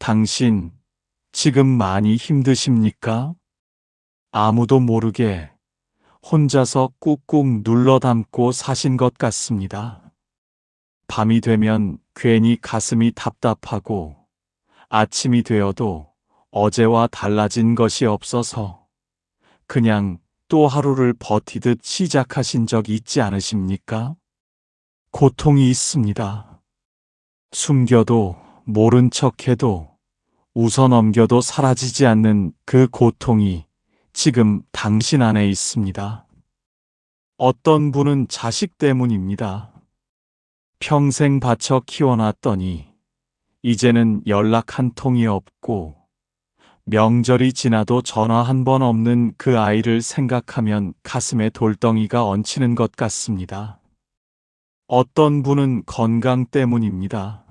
당신, 지금 많이 힘드십니까? 아무도 모르게 혼자서 꾹꾹 눌러 담고 사신 것 같습니다. 밤이 되면 괜히 가슴이 답답하고 아침이 되어도 어제와 달라진 것이 없어서 그냥 또 하루를 버티듯 시작하신 적 있지 않으십니까? 고통이 있습니다. 숨겨도 모른 척해도 웃어넘겨도 사라지지 않는 그 고통이 지금 당신 안에 있습니다. 어떤 분은 자식 때문입니다. 평생 바쳐 키워놨더니 이제는 연락 한 통이 없고 명절이 지나도 전화 한 번 없는 그 아이를 생각하면 가슴에 돌덩이가 얹히는 것 같습니다. 어떤 분은 건강 때문입니다.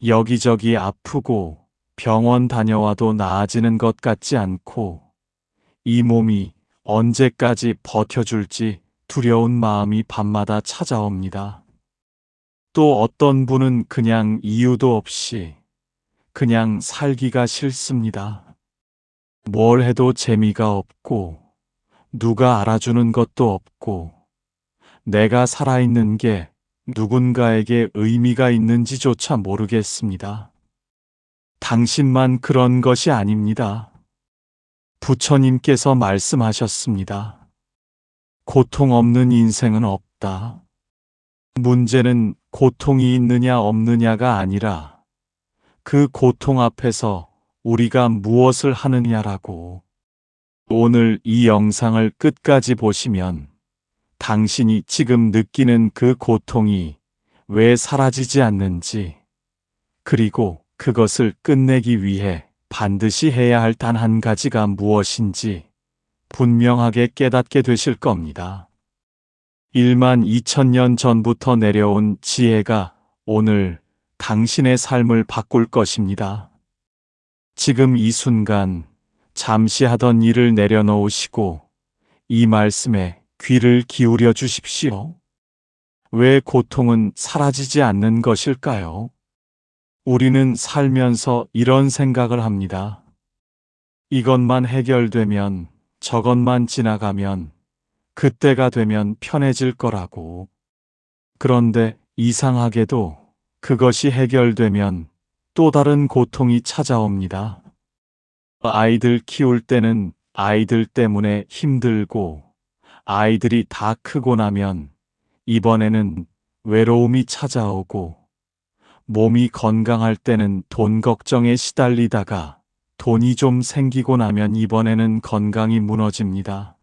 여기저기 아프고 병원 다녀와도 나아지는 것 같지 않고 이 몸이 언제까지 버텨줄지 두려운 마음이 밤마다 찾아옵니다. 또 어떤 분은 그냥 이유도 없이 그냥 살기가 싫습니다. 뭘 해도 재미가 없고 누가 알아주는 것도 없고 내가 살아있는 게 누군가에게 의미가 있는지조차 모르겠습니다. 당신만 그런 것이 아닙니다. 부처님께서 말씀하셨습니다. 고통 없는 인생은 없다. 문제는 고통이 있느냐 없느냐가 아니라 그 고통 앞에서 우리가 무엇을 하느냐라고. 오늘 이 영상을 끝까지 보시면 당신이 지금 느끼는 그 고통이 왜 사라지지 않는지, 그리고 그것을 끝내기 위해 반드시 해야 할 단 한 가지가 무엇인지 분명하게 깨닫게 되실 겁니다. 1만 2천년 전부터 내려온 지혜가 오늘 당신의 삶을 바꿀 것입니다. 지금 이 순간 잠시 하던 일을 내려놓으시고 이 말씀에 귀를 기울여 주십시오. 왜 고통은 사라지지 않는 것일까요? 우리는 살면서 이런 생각을 합니다. 이것만 해결되면, 저것만 지나가면, 그때가 되면 편해질 거라고. 그런데 이상하게도 그것이 해결되면 또 다른 고통이 찾아옵니다. 아이들 키울 때는 아이들 때문에 힘들고, 아이들이 다 크고 나면 이번에는 외로움이 찾아오고, 몸이 건강할 때는 돈 걱정에 시달리다가 돈이 좀 생기고 나면 이번에는 건강이 무너집니다.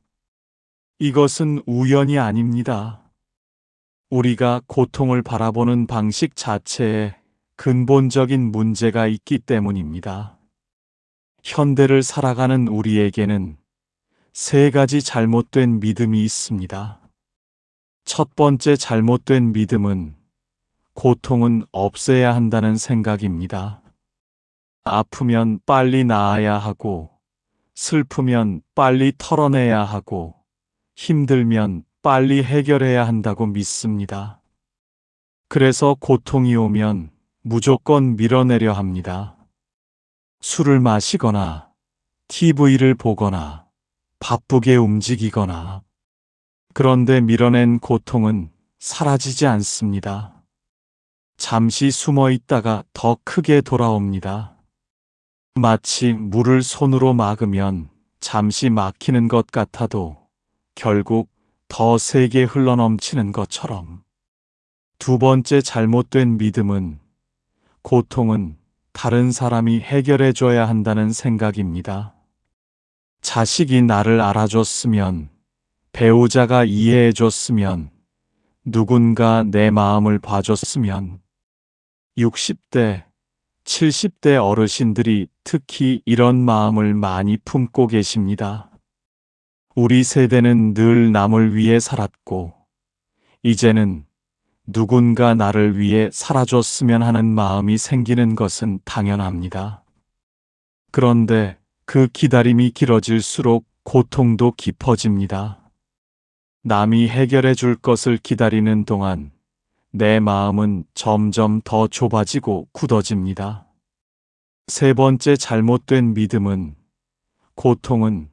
이것은 우연이 아닙니다. 우리가 고통을 바라보는 방식 자체에 근본적인 문제가 있기 때문입니다. 현대를 살아가는 우리에게는 세 가지 잘못된 믿음이 있습니다. 첫 번째 잘못된 믿음은 고통은 없애야 한다는 생각입니다. 아프면 빨리 나아야 하고, 슬프면 빨리 털어내야 하고, 힘들면 빨리 해결해야 한다고 믿습니다. 그래서 고통이 오면 무조건 밀어내려 합니다. 술을 마시거나, TV를 보거나, 바쁘게 움직이거나. 그런데 밀어낸 고통은 사라지지 않습니다. 잠시 숨어 있다가 더 크게 돌아옵니다. 마치 물을 손으로 막으면 잠시 막히는 것 같아도 결국 더 세게 흘러넘치는 것처럼. 두 번째 잘못된 믿음은 고통은 다른 사람이 해결해 줘야 한다는 생각입니다. 자식이 나를 알아줬으면, 배우자가 이해해 줬으면, 누군가 내 마음을 봐줬으면. 60대, 70대 어르신들이 특히 이런 마음을 많이 품고 계십니다. 우리 세대는 늘 남을 위해 살았고, 이제는 누군가 나를 위해 살아줬으면 하는 마음이 생기는 것은 당연합니다. 그런데 그 기다림이 길어질수록 고통도 깊어집니다. 남이 해결해 줄 것을 기다리는 동안 내 마음은 점점 더 좁아지고 굳어집니다. 세 번째 잘못된 믿음은, 고통은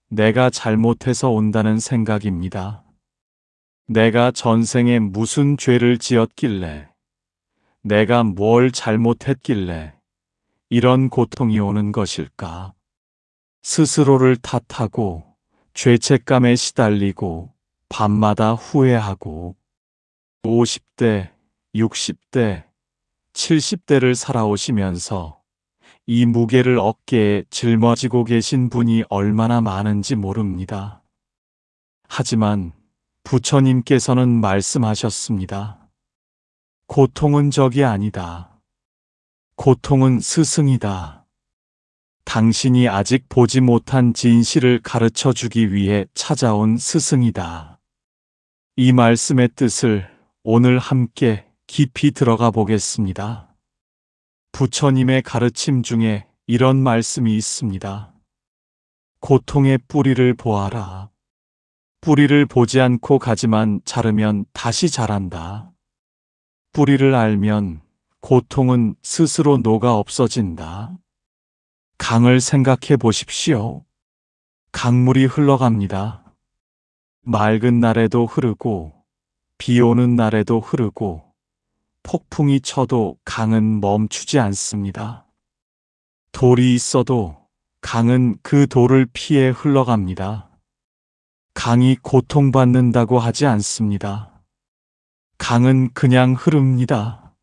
내가 잘못해서 온다는 생각입니다. 내가 전생에 무슨 죄를 지었길래, 내가 뭘 잘못했길래 이런 고통이 오는 것일까? 스스로를 탓하고 죄책감에 시달리고 밤마다 후회하고 50대, 60대, 70대를 살아오시면서 이 무게를 어깨에 짊어지고 계신 분이 얼마나 많은지 모릅니다. 하지만 부처님께서는 말씀하셨습니다. 고통은 적이 아니다. 고통은 스승이다. 당신이 아직 보지 못한 진실을 가르쳐 주기 위해 찾아온 스승이다. 이 말씀의 뜻을 오늘 함께 깊이 들어가 보겠습니다. 부처님의 가르침 중에 이런 말씀이 있습니다. 고통의 뿌리를 보아라. 뿌리를 보지 않고 가지만 자르면 다시 자란다. 뿌리를 알면 고통은 스스로 녹아 없어진다. 강을 생각해 보십시오. 강물이 흘러갑니다. 맑은 날에도 흐르고, 비 오는 날에도 흐르고, 폭풍이 쳐도 강은 멈추지 않습니다. 돌이 있어도 강은 그 돌을 피해 흘러갑니다. 강이 고통받는다고 하지 않습니다. 강은 그냥 흐릅니다.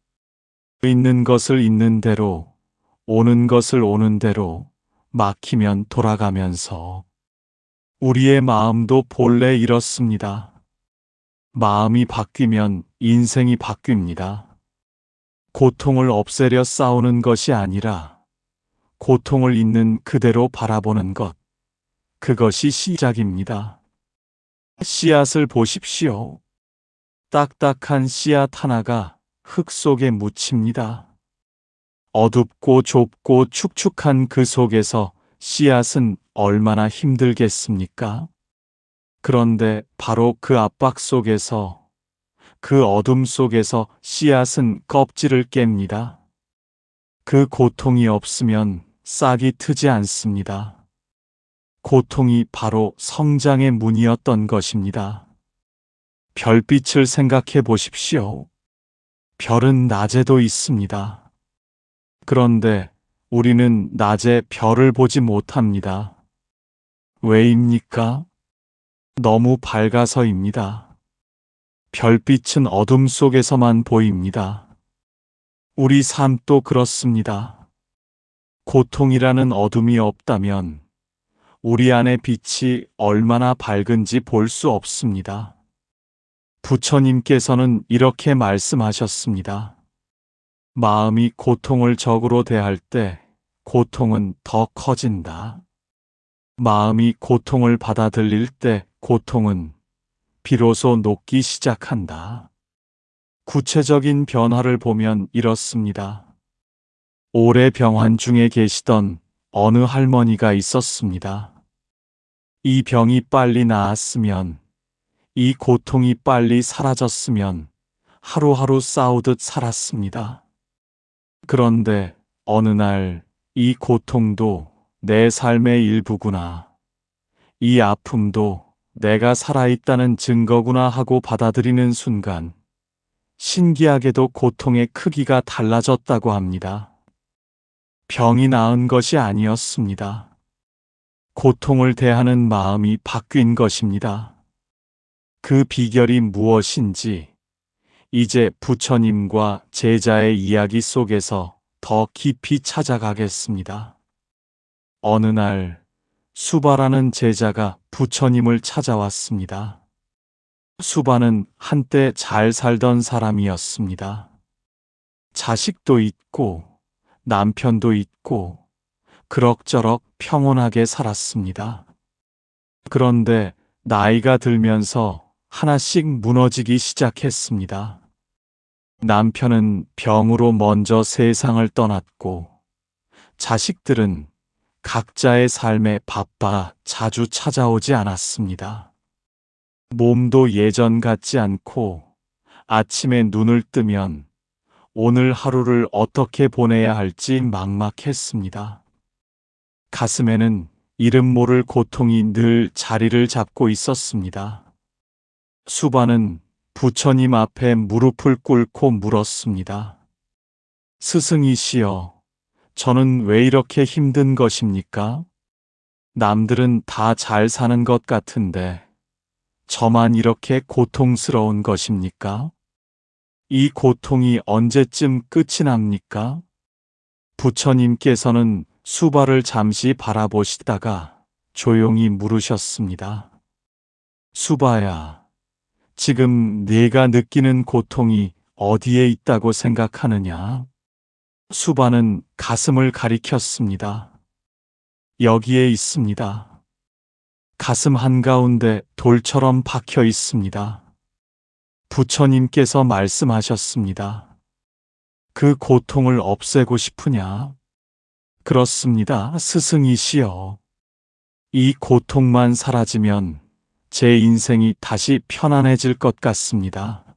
있는 것을 있는 대로, 오는 것을 오는 대로 막히면 돌아가면서 우리의 마음도 본래 이렇습니다. 마음이 바뀌면 인생이 바뀝니다. 고통을 없애려 싸우는 것이 아니라 고통을 있는 그대로 바라보는 것, 그것이 시작입니다. 씨앗을 보십시오. 딱딱한 씨앗 하나가 흙 속에 묻힙니다. 어둡고 좁고 축축한 그 속에서 씨앗은 얼마나 힘들겠습니까? 그런데 바로 그 압박 속에서, 그 어둠 속에서 씨앗은 껍질을 깹니다. 그 고통이 없으면 싹이 트지 않습니다. 고통이 바로 성장의 문이었던 것입니다. 별빛을 생각해 보십시오. 별은 낮에도 있습니다. 그런데 우리는 낮에 별을 보지 못합니다. 왜입니까? 너무 밝아서입니다. 별빛은 어둠 속에서만 보입니다. 우리 삶도 그렇습니다. 고통이라는 어둠이 없다면 우리 안의 빛이 얼마나 밝은지 볼 수 없습니다. 부처님께서는 이렇게 말씀하셨습니다. 마음이 고통을 적으로 대할 때 고통은 더 커진다. 마음이 고통을 받아들일 때 고통은 비로소 녹기 시작한다. 구체적인 변화를 보면 이렇습니다. 오래 병환 중에 계시던 어느 할머니가 있었습니다. 이 병이 빨리 나았으면, 이 고통이 빨리 사라졌으면 하루하루 싸우듯 살았습니다. 그런데 어느 날 이 고통도 내 삶의 일부구나, 이 아픔도 내가 살아있다는 증거구나 하고 받아들이는 순간 신기하게도 고통의 크기가 달라졌다고 합니다. 병이 나은 것이 아니었습니다. 고통을 대하는 마음이 바뀐 것입니다. 그 비결이 무엇인지 이제 부처님과 제자의 이야기 속에서 더 깊이 찾아가겠습니다. 어느 날 수바라는 제자가 부처님을 찾아왔습니다. 수바는 한때 잘 살던 사람이었습니다. 자식도 있고 남편도 있고 그럭저럭 평온하게 살았습니다. 그런데 나이가 들면서 하나씩 무너지기 시작했습니다. 남편은 병으로 먼저 세상을 떠났고 자식들은 각자의 삶에 바빠 자주 찾아오지 않았습니다. 몸도 예전 같지 않고 아침에 눈을 뜨면 오늘 하루를 어떻게 보내야 할지 막막했습니다. 가슴에는 이름 모를 고통이 늘 자리를 잡고 있었습니다. 수바는 부처님 앞에 무릎을 꿇고 물었습니다. 스승이시여, 저는 왜 이렇게 힘든 것입니까? 남들은 다 잘 사는 것 같은데 저만 이렇게 고통스러운 것입니까? 이 고통이 언제쯤 끝이 납니까? 부처님께서는 수바를 잠시 바라보시다가 조용히 물으셨습니다. 수바야, 지금 네가 느끼는 고통이 어디에 있다고 생각하느냐? 수바는 가슴을 가리켰습니다. 여기에 있습니다. 가슴 한가운데 돌처럼 박혀 있습니다. 부처님께서 말씀하셨습니다. 그 고통을 없애고 싶으냐? 그렇습니다, 스승이시여. 이 고통만 사라지면 제 인생이 다시 편안해질 것 같습니다.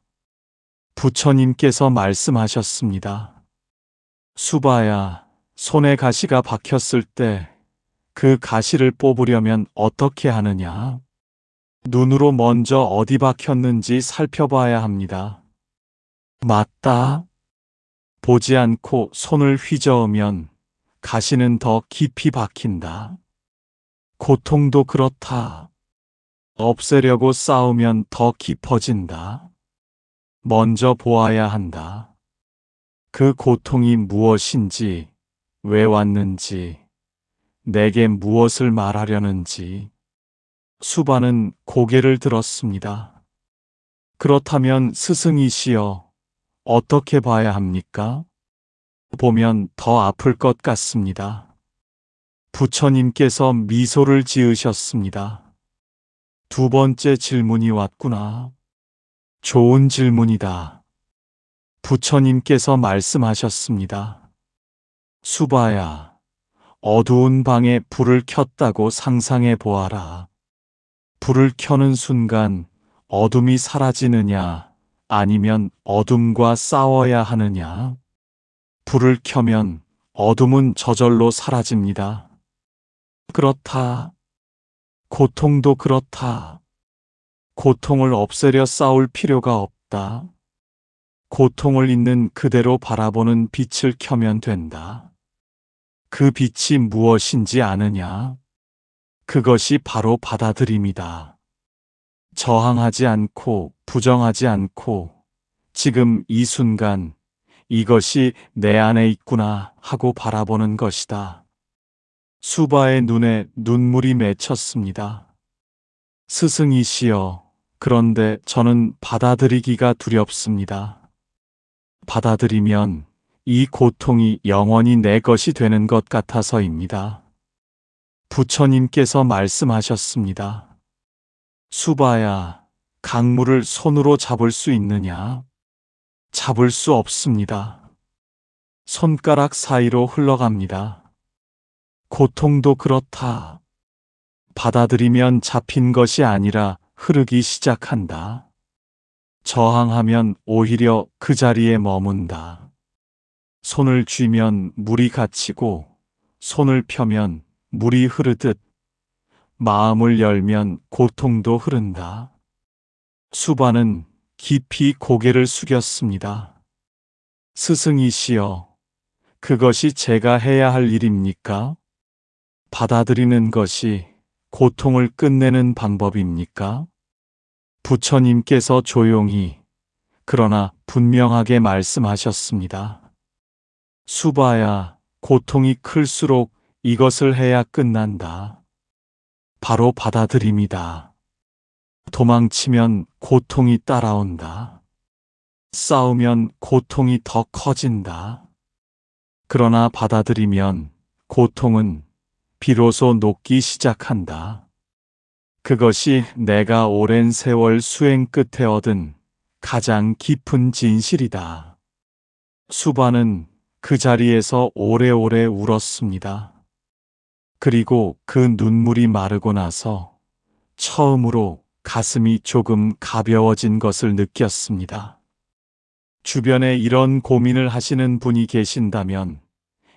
부처님께서 말씀하셨습니다. 수바야, 손에 가시가 박혔을 때 그 가시를 뽑으려면 어떻게 하느냐? 눈으로 먼저 어디 박혔는지 살펴봐야 합니다. 맞다. 보지 않고 손을 휘저으면 가시는 더 깊이 박힌다. 고통도 그렇다. 없애려고 싸우면 더 깊어진다. 먼저 보아야 한다. 그 고통이 무엇인지, 왜 왔는지, 내게 무엇을 말하려는지. 수바는 고개를 들었습니다. 그렇다면 스승이시여, 어떻게 봐야 합니까? 보면 더 아플 것 같습니다. 부처님께서 미소를 지으셨습니다. 두 번째 질문이 왔구나. 좋은 질문이다. 부처님께서 말씀하셨습니다. 수바야, 어두운 방에 불을 켰다고 상상해 보아라. 불을 켜는 순간 어둠이 사라지느냐, 아니면 어둠과 싸워야 하느냐? 불을 켜면 어둠은 저절로 사라집니다. 그렇다. 고통도 그렇다. 고통을 없애려 싸울 필요가 없다. 고통을 있는 그대로 바라보는 빛을 켜면 된다. 그 빛이 무엇인지 아느냐? 그것이 바로 받아들임이다. 저항하지 않고 부정하지 않고 지금 이 순간 이것이 내 안에 있구나 하고 바라보는 것이다. 수바의 눈에 눈물이 맺혔습니다. 스승이시여, 그런데 저는 받아들이기가 두렵습니다. 받아들이면 이 고통이 영원히 내 것이 되는 것 같아서입니다. 부처님께서 말씀하셨습니다. 수바야, 강물을 손으로 잡을 수 있느냐? 잡을 수 없습니다. 손가락 사이로 흘러갑니다. 고통도 그렇다. 받아들이면 잡힌 것이 아니라 흐르기 시작한다. 저항하면 오히려 그 자리에 머문다. 손을 쥐면 물이 갇히고 손을 펴면 물이 흐르듯 마음을 열면 고통도 흐른다. 수바는 깊이 고개를 숙였습니다. 스승이시여, 그것이 제가 해야 할 일입니까? 받아들이는 것이 고통을 끝내는 방법입니까? 부처님께서 조용히 그러나 분명하게 말씀하셨습니다. 수바야, 고통이 클수록 이것을 해야 끝난다. 바로 받아들임이다. 도망치면 고통이 따라온다. 싸우면 고통이 더 커진다. 그러나 받아들이면 고통은 비로소 녹기 시작한다. 그것이 내가 오랜 세월 수행 끝에 얻은 가장 깊은 진실이다. 수바는 그 자리에서 오래오래 울었습니다. 그리고 그 눈물이 마르고 나서 처음으로 가슴이 조금 가벼워진 것을 느꼈습니다. 주변에 이런 고민을 하시는 분이 계신다면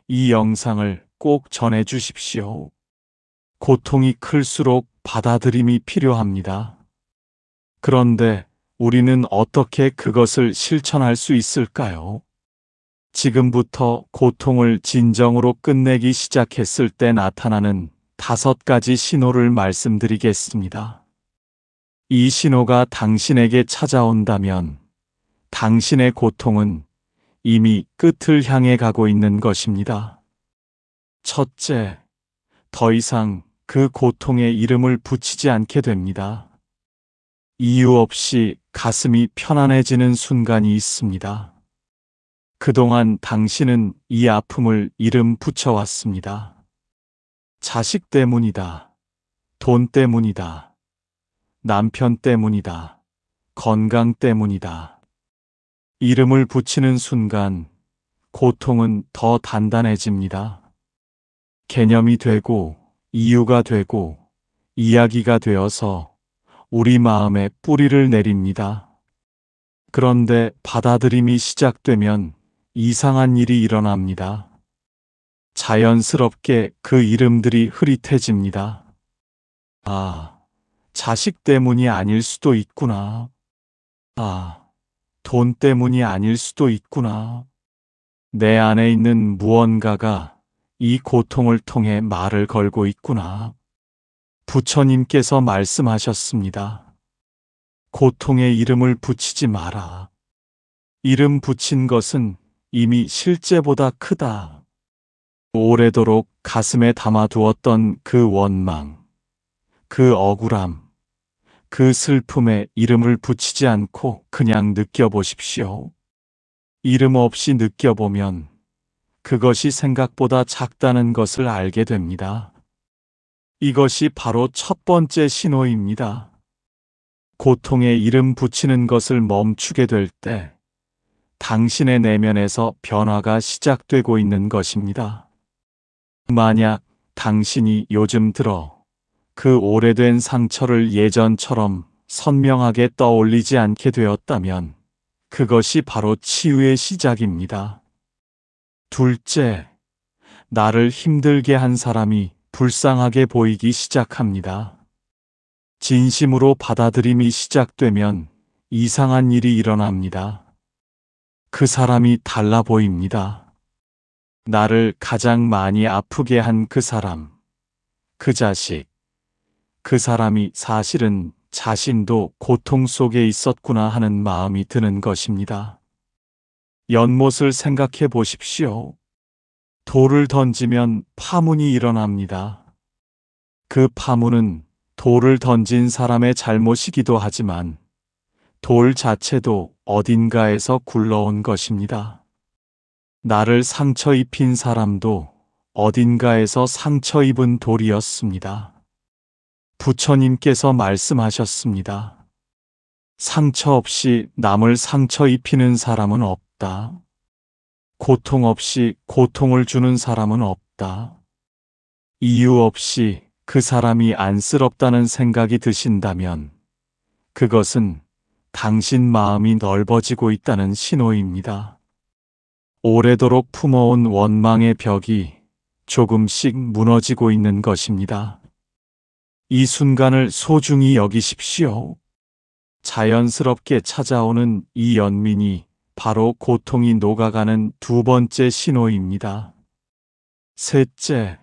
이 영상을 꼭 전해 주십시오. 고통이 클수록 받아들임이 필요합니다. 그런데 우리는 어떻게 그것을 실천할 수 있을까요? 지금부터 고통을 진정으로 끝내기 시작했을 때 나타나는 5가지 신호를 말씀드리겠습니다. 이 신호가 당신에게 찾아온다면 당신의 고통은 이미 끝을 향해 가고 있는 것입니다. 첫째, 더 이상 그 고통에 이름을 붙이지 않게 됩니다. 이유 없이 가슴이 편안해지는 순간이 있습니다. 그동안 당신은 이 아픔을 이름 붙여왔습니다. 자식 때문이다. 돈 때문이다. 남편 때문이다. 건강 때문이다. 이름을 붙이는 순간 고통은 더 단단해집니다. 개념이 되고 이유가 되고 이야기가 되어서 우리 마음에 뿌리를 내립니다. 그런데 받아들임이 시작되면 이상한 일이 일어납니다. 자연스럽게 그 이름들이 흐릿해집니다. 아, 자식 때문이 아닐 수도 있구나. 아, 돈 때문이 아닐 수도 있구나. 내 안에 있는 무언가가 이 고통을 통해 말을 걸고 있구나. 부처님께서 말씀하셨습니다. 고통에 이름을 붙이지 마라. 이름 붙인 것은 이미 실제보다 크다. 오래도록 가슴에 담아두었던 그 원망, 그 억울함, 그 슬픔에 이름을 붙이지 않고 그냥 느껴보십시오. 이름 없이 느껴보면 그것이 생각보다 작다는 것을 알게 됩니다. 이것이 바로 첫 번째 신호입니다. 고통에 이름 붙이는 것을 멈추게 될 때 당신의 내면에서 변화가 시작되고 있는 것입니다. 만약 당신이 요즘 들어 그 오래된 상처를 예전처럼 선명하게 떠올리지 않게 되었다면 그것이 바로 치유의 시작입니다. 둘째, 나를 힘들게 한 사람이 불쌍하게 보이기 시작합니다. 진심으로 받아들임이 시작되면 이상한 일이 일어납니다. 그 사람이 달라 보입니다. 나를 가장 많이 아프게 한 그 사람, 그 자식, 그 사람이 사실은 자신도 고통 속에 있었구나 하는 마음이 드는 것입니다. 연못을 생각해 보십시오. 돌을 던지면 파문이 일어납니다. 그 파문은 돌을 던진 사람의 잘못이기도 하지만 돌 자체도 어딘가에서 굴러온 것입니다. 나를 상처 입힌 사람도 어딘가에서 상처 입은 돌이었습니다. 부처님께서 말씀하셨습니다. 상처 없이 남을 상처 입히는 사람은 없다. 고통 없이 고통을 주는 사람은 없다. 이유 없이 그 사람이 안쓰럽다는 생각이 드신다면 그것은 당신 마음이 넓어지고 있다는 신호입니다. 오래도록 품어온 원망의 벽이 조금씩 무너지고 있는 것입니다. 이 순간을 소중히 여기십시오. 자연스럽게 찾아오는 이 연민이 바로 고통이 녹아가는 두 번째 신호입니다. 셋째,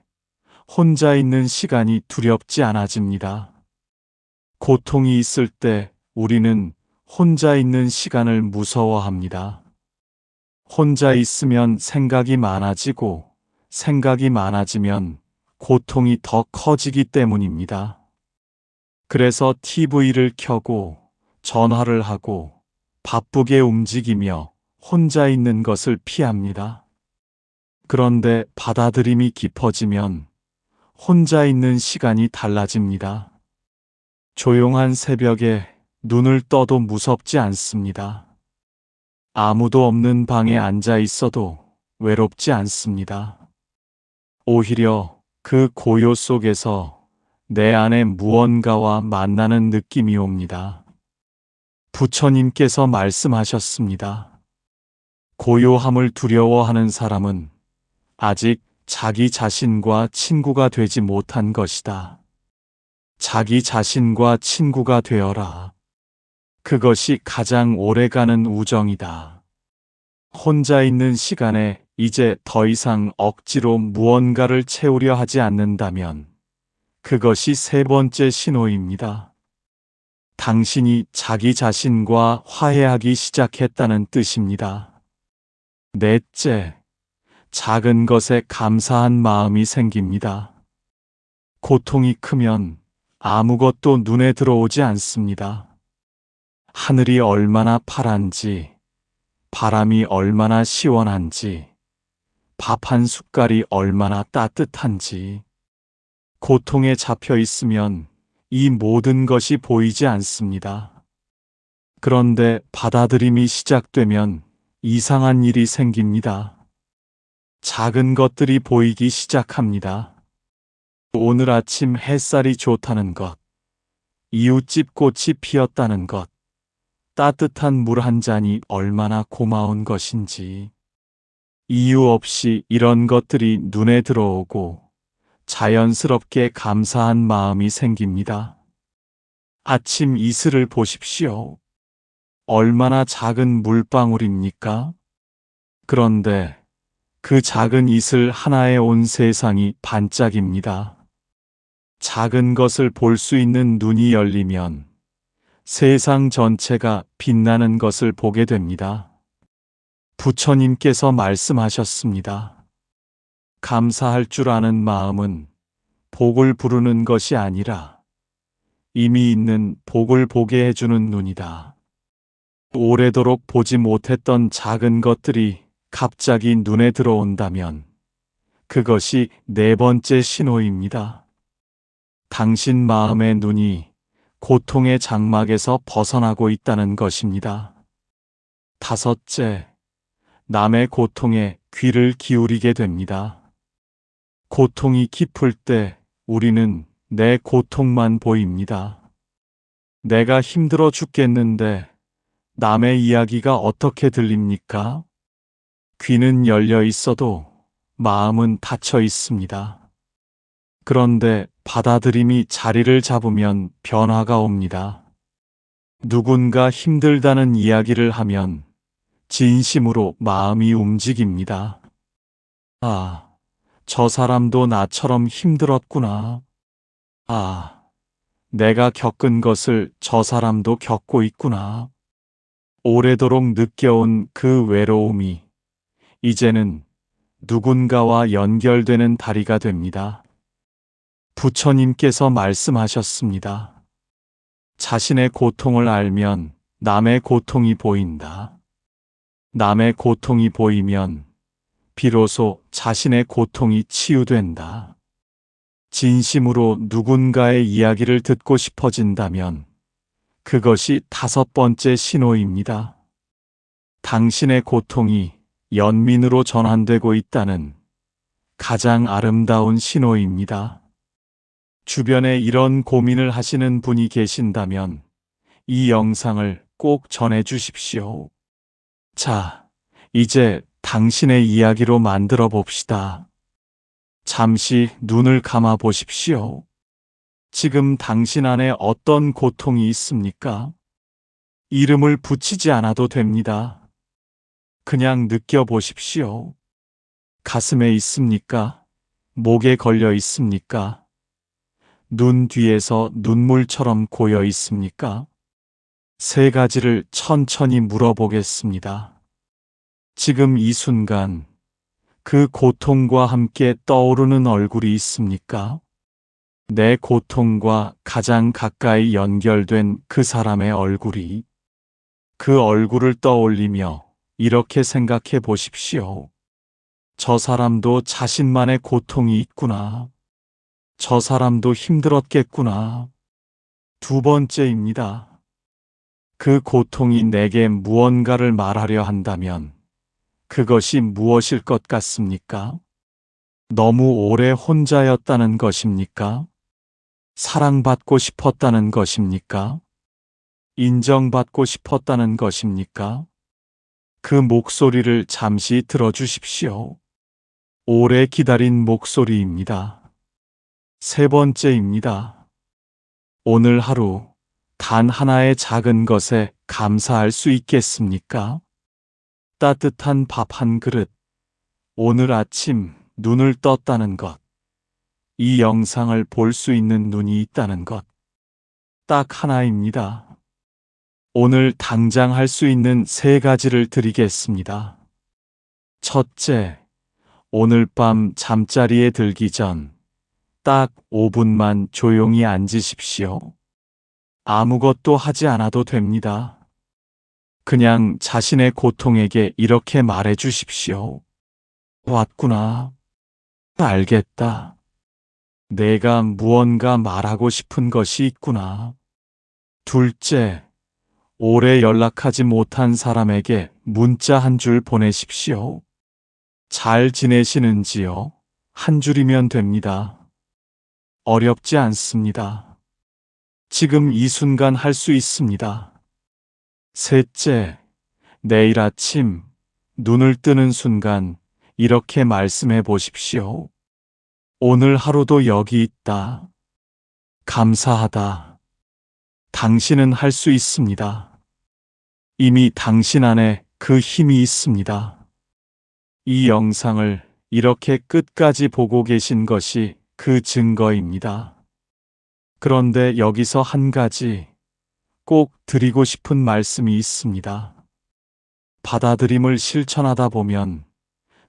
혼자 있는 시간이 두렵지 않아집니다. 고통이 있을 때 우리는 혼자 있는 시간을 무서워합니다. 혼자 있으면 생각이 많아지고 생각이 많아지면 고통이 더 커지기 때문입니다. 그래서 TV를 켜고 전화를 하고 바쁘게 움직이며 혼자 있는 것을 피합니다. 그런데 받아들임이 깊어지면 혼자 있는 시간이 달라집니다. 조용한 새벽에 눈을 떠도 무섭지 않습니다. 아무도 없는 방에 앉아 있어도 외롭지 않습니다. 오히려 그 고요 속에서 내 안에 무언가와 만나는 느낌이 옵니다. 부처님께서 말씀하셨습니다. 고요함을 두려워하는 사람은 아직 자기 자신과 친구가 되지 못한 것이다. 자기 자신과 친구가 되어라. 그것이 가장 오래가는 우정이다. 혼자 있는 시간에 이제 더 이상 억지로 무언가를 채우려 하지 않는다면 그것이 세 번째 신호입니다. 당신이 자기 자신과 화해하기 시작했다는 뜻입니다. 넷째, 작은 것에 감사한 마음이 생깁니다. 고통이 크면 아무것도 눈에 들어오지 않습니다. 하늘이 얼마나 파란지, 바람이 얼마나 시원한지, 밥 한 숟갈이 얼마나 따뜻한지, 고통에 잡혀 있으면 이 모든 것이 보이지 않습니다. 그런데 받아들임이 시작되면 이상한 일이 생깁니다. 작은 것들이 보이기 시작합니다. 오늘 아침 햇살이 좋다는 것, 이웃집 꽃이 피었다는 것, 따뜻한 물 한 잔이 얼마나 고마운 것인지, 이유 없이 이런 것들이 눈에 들어오고 자연스럽게 감사한 마음이 생깁니다. 아침 이슬을 보십시오. 얼마나 작은 물방울입니까? 그런데 그 작은 이슬 하나에 온 세상이 반짝입니다. 작은 것을 볼 수 있는 눈이 열리면 세상 전체가 빛나는 것을 보게 됩니다. 부처님께서 말씀하셨습니다. 감사할 줄 아는 마음은 복을 부르는 것이 아니라 이미 있는 복을 보게 해주는 눈이다. 오래도록 보지 못했던 작은 것들이 갑자기 눈에 들어온다면 그것이 네 번째 신호입니다. 당신 마음의 눈이 고통의 장막에서 벗어나고 있다는 것입니다. 다섯째, 남의 고통에 귀를 기울이게 됩니다. 고통이 깊을 때 우리는 내 고통만 보입니다. 내가 힘들어 죽겠는데 남의 이야기가 어떻게 들립니까? 귀는 열려 있어도 마음은 닫혀 있습니다. 그런데 받아들임이 자리를 잡으면 변화가 옵니다. 누군가 힘들다는 이야기를 하면 진심으로 마음이 움직입니다. 아, 저 사람도 나처럼 힘들었구나. 아, 내가 겪은 것을 저 사람도 겪고 있구나. 오래도록 느껴온 그 외로움이 이제는 누군가와 연결되는 다리가 됩니다. 부처님께서 말씀하셨습니다. 자신의 고통을 알면 남의 고통이 보인다. 남의 고통이 보이면 비로소 자신의 고통이 치유된다. 진심으로 누군가의 이야기를 듣고 싶어진다면 그것이 다섯 번째 신호입니다. 당신의 고통이 연민으로 전환되고 있다는 가장 아름다운 신호입니다. 주변에 이런 고민을 하시는 분이 계신다면 이 영상을 꼭 전해 주십시오. 자, 이제 당신의 이야기로 만들어 봅시다. 잠시 눈을 감아 보십시오. 지금 당신 안에 어떤 고통이 있습니까? 이름을 붙이지 않아도 됩니다. 그냥 느껴보십시오. 가슴에 있습니까? 목에 걸려 있습니까? 눈 뒤에서 눈물처럼 고여 있습니까? 세 가지를 천천히 물어보겠습니다. 지금 이 순간 그 고통과 함께 떠오르는 얼굴이 있습니까? 내 고통과 가장 가까이 연결된 그 사람의 얼굴이, 그 얼굴을 떠올리며 이렇게 생각해 보십시오. 저 사람도 자신만의 고통이 있구나. 저 사람도 힘들었겠구나. 두 번째입니다. 그 고통이 내게 무언가를 말하려 한다면 그것이 무엇일 것 같습니까? 너무 오래 혼자였다는 것입니까? 사랑받고 싶었다는 것입니까? 인정받고 싶었다는 것입니까? 그 목소리를 잠시 들어주십시오. 오래 기다린 목소리입니다. 세 번째입니다. 오늘 하루 단 하나의 작은 것에 감사할 수 있겠습니까? 따뜻한 밥 한 그릇, 오늘 아침 눈을 떴다는 것, 이 영상을 볼 수 있는 눈이 있다는 것, 딱 하나입니다. 오늘 당장 할 수 있는 세 가지를 드리겠습니다. 첫째, 오늘 밤 잠자리에 들기 전 딱 5분만 조용히 앉으십시오. 아무것도 하지 않아도 됩니다. 그냥 자신의 고통에게 이렇게 말해 주십시오. 왔구나. 알겠다. 내가 무언가 말하고 싶은 것이 있구나. 둘째, 오래 연락하지 못한 사람에게 문자 한 줄 보내십시오. 잘 지내시는지요? 한 줄이면 됩니다. 어렵지 않습니다. 지금 이 순간 할 수 있습니다. 셋째, 내일 아침 눈을 뜨는 순간 이렇게 말씀해 보십시오. 오늘 하루도 여기 있다. 감사하다. 당신은 할 수 있습니다. 이미 당신 안에 그 힘이 있습니다. 이 영상을 이렇게 끝까지 보고 계신 것이 그 증거입니다. 그런데 여기서 한 가지 꼭 드리고 싶은 말씀이 있습니다. 받아들임을 실천하다 보면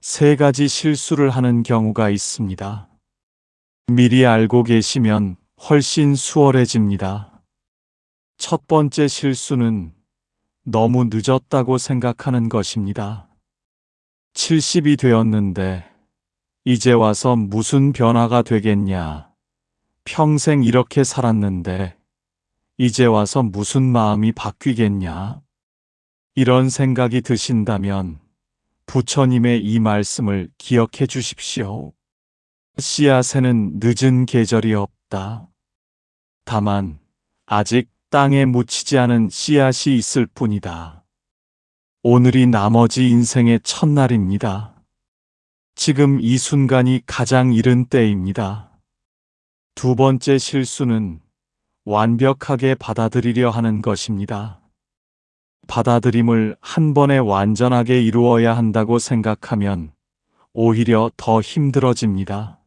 세 가지 실수를 하는 경우가 있습니다. 미리 알고 계시면 훨씬 수월해집니다. 첫 번째 실수는 너무 늦었다고 생각하는 것입니다. 70이 되었는데 이제 와서 무슨 변화가 되겠냐. 평생 이렇게 살았는데 이제 와서 무슨 마음이 바뀌겠냐. 이런 생각이 드신다면 부처님의 이 말씀을 기억해 주십시오. 씨앗에는 늦은 계절이 없다. 다만 아직 땅에 묻히지 않은 씨앗이 있을 뿐이다. 오늘이 나머지 인생의 첫날입니다. 지금 이 순간이 가장 이른 때입니다. 두 번째 실수는 완벽하게 받아들이려 하는 것입니다. 받아들임을 한 번에 완전하게 이루어야 한다고 생각하면 오히려 더 힘들어집니다.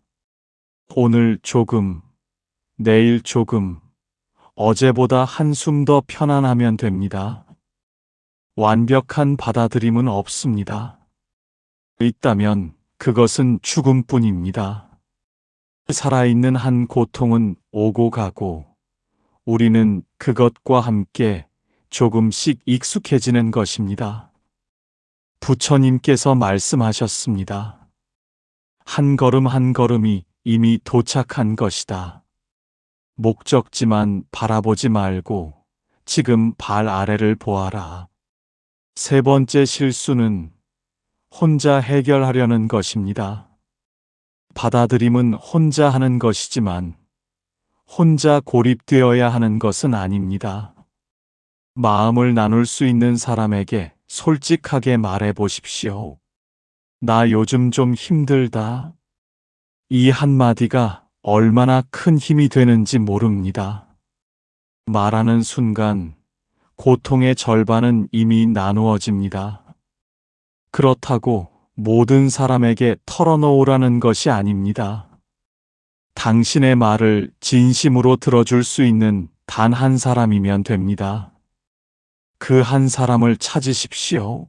오늘 조금, 내일 조금, 어제보다 한숨 더 편안하면 됩니다. 완벽한 받아들임은 없습니다. 있다면 그것은 죽음뿐입니다. 살아있는 한 고통은 오고 가고 우리는 그것과 함께 조금씩 익숙해지는 것입니다. 부처님께서 말씀하셨습니다. 한 걸음 한 걸음이 이미 도착한 것이다. 목적지만 바라보지 말고 지금 발 아래를 보아라. 세 번째 실수는 혼자 해결하려는 것입니다. 받아들임은 혼자 하는 것이지만 혼자 고립되어야 하는 것은 아닙니다. 마음을 나눌 수 있는 사람에게 솔직하게 말해 보십시오. 나 요즘 좀 힘들다. 이 한마디가 얼마나 큰 힘이 되는지 모릅니다. 말하는 순간 고통의 절반은 이미 나누어집니다. 그렇다고 모든 사람에게 털어놓으라는 것이 아닙니다. 당신의 말을 진심으로 들어줄 수 있는 단 한 사람이면 됩니다. 그 한 사람을 찾으십시오.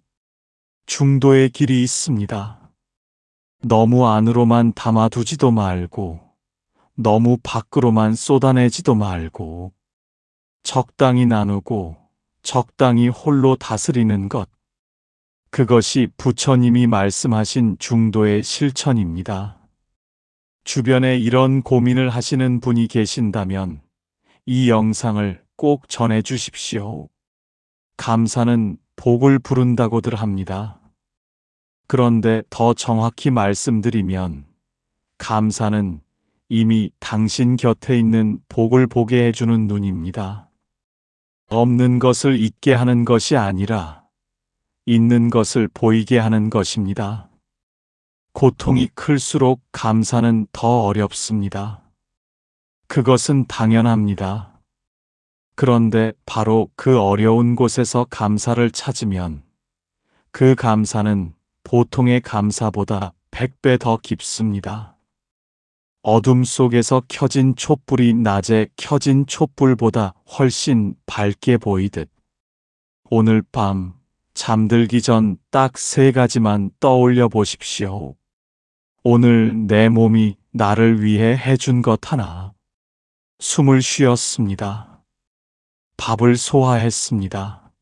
중도의 길이 있습니다. 너무 안으로만 담아두지도 말고, 너무 밖으로만 쏟아내지도 말고, 적당히 나누고, 적당히 홀로 다스리는 것. 그것이 부처님이 말씀하신 중도의 실천입니다. 주변에 이런 고민을 하시는 분이 계신다면 이 영상을 꼭 전해 주십시오. 감사는 복을 부른다고들 합니다. 그런데 더 정확히 말씀드리면 감사는 이미 당신 곁에 있는 복을 보게 해주는 눈입니다. 없는 것을 있게 하는 것이 아니라 있는 것을 보이게 하는 것입니다. 고통이 클수록 감사는 더 어렵습니다. 그것은 당연합니다. 그런데 바로 그 어려운 곳에서 감사를 찾으면 그 감사는 보통의 감사보다 100배 더 깊습니다. 어둠 속에서 켜진 촛불이 낮에 켜진 촛불보다 훨씬 밝게 보이듯 오늘 밤 잠들기 전 딱 3가지만 떠올려 보십시오. 오늘 내 몸이 나를 위해 해준 것 하나. 숨을 쉬었습니다. 밥을 소화했습니다.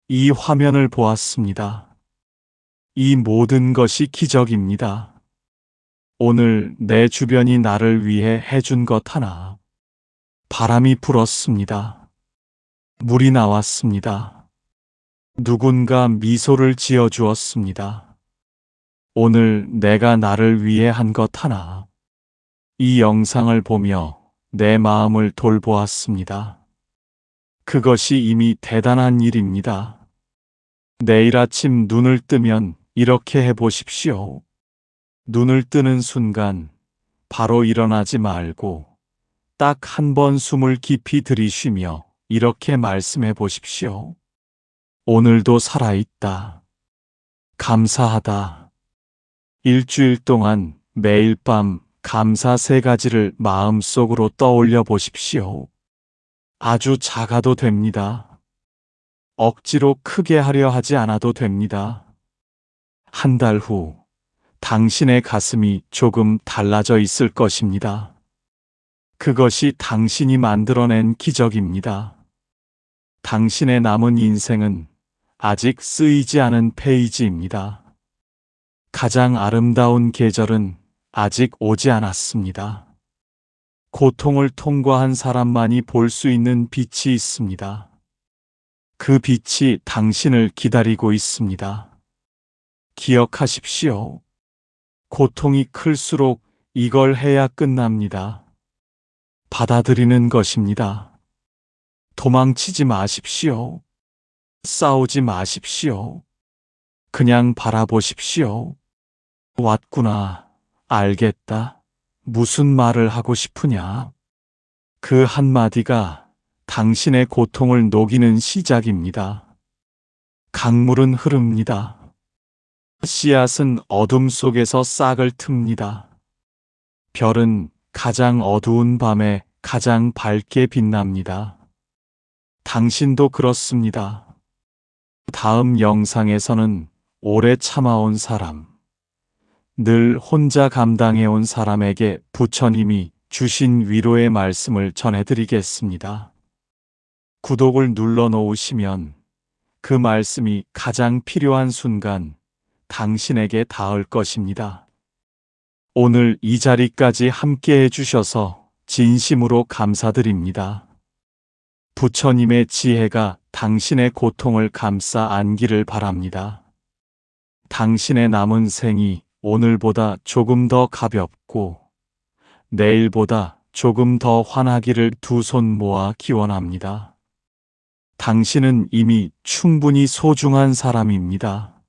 이 화면을 보았습니다. 이 모든 것이 기적입니다. 오늘 내 주변이 나를 위해 해준 것 하나. 바람이 불었습니다. 물이 나왔습니다. 누군가 미소를 지어 주었습니다. 오늘 내가 나를 위해 한 것 하나. 이 영상을 보며 내 마음을 돌보았습니다. 그것이 이미 대단한 일입니다. 내일 아침 눈을 뜨면 이렇게 해보십시오. 눈을 뜨는 순간 바로 일어나지 말고 딱 한 번 숨을 깊이 들이쉬며 이렇게 말씀해 보십시오. 오늘도 살아있다. 감사하다. 일주일 동안 매일 밤 감사 3가지를 마음속으로 떠올려 보십시오. 아주 작아도 됩니다. 억지로 크게 하려 하지 않아도 됩니다. 한 달 후 당신의 가슴이 조금 달라져 있을 것입니다. 그것이 당신이 만들어낸 기적입니다. 당신의 남은 인생은 아직 쓰이지 않은 페이지입니다. 가장 아름다운 계절은 아직 오지 않았습니다. 고통을 통과한 사람만이 볼 수 있는 빛이 있습니다. 그 빛이 당신을 기다리고 있습니다. 기억하십시오. 고통이 클수록 이걸 해야 끝납니다. 받아들이는 것입니다. 도망치지 마십시오. 싸우지 마십시오. 그냥 바라보십시오. 왔구나. 알겠다. 무슨 말을 하고 싶으냐? 그 한마디가 당신의 고통을 녹이는 시작입니다. 강물은 흐릅니다. 씨앗은 어둠 속에서 싹을 틉니다. 별은 가장 어두운 밤에 가장 밝게 빛납니다. 당신도 그렇습니다. 다음 영상에서는 오래 참아온 사람, 늘 혼자 감당해온 사람에게 부처님이 주신 위로의 말씀을 전해드리겠습니다. 구독을 눌러 놓으시면 그 말씀이 가장 필요한 순간 당신에게 닿을 것입니다. 오늘 이 자리까지 함께 해주셔서 진심으로 감사드립니다. 부처님의 지혜가 당신의 고통을 감싸 안기를 바랍니다. 당신의 남은 생이 오늘보다 조금 더 가볍고 내일보다 조금 더 환하기를 두 손 모아 기원합니다. 당신은 이미 충분히 소중한 사람입니다.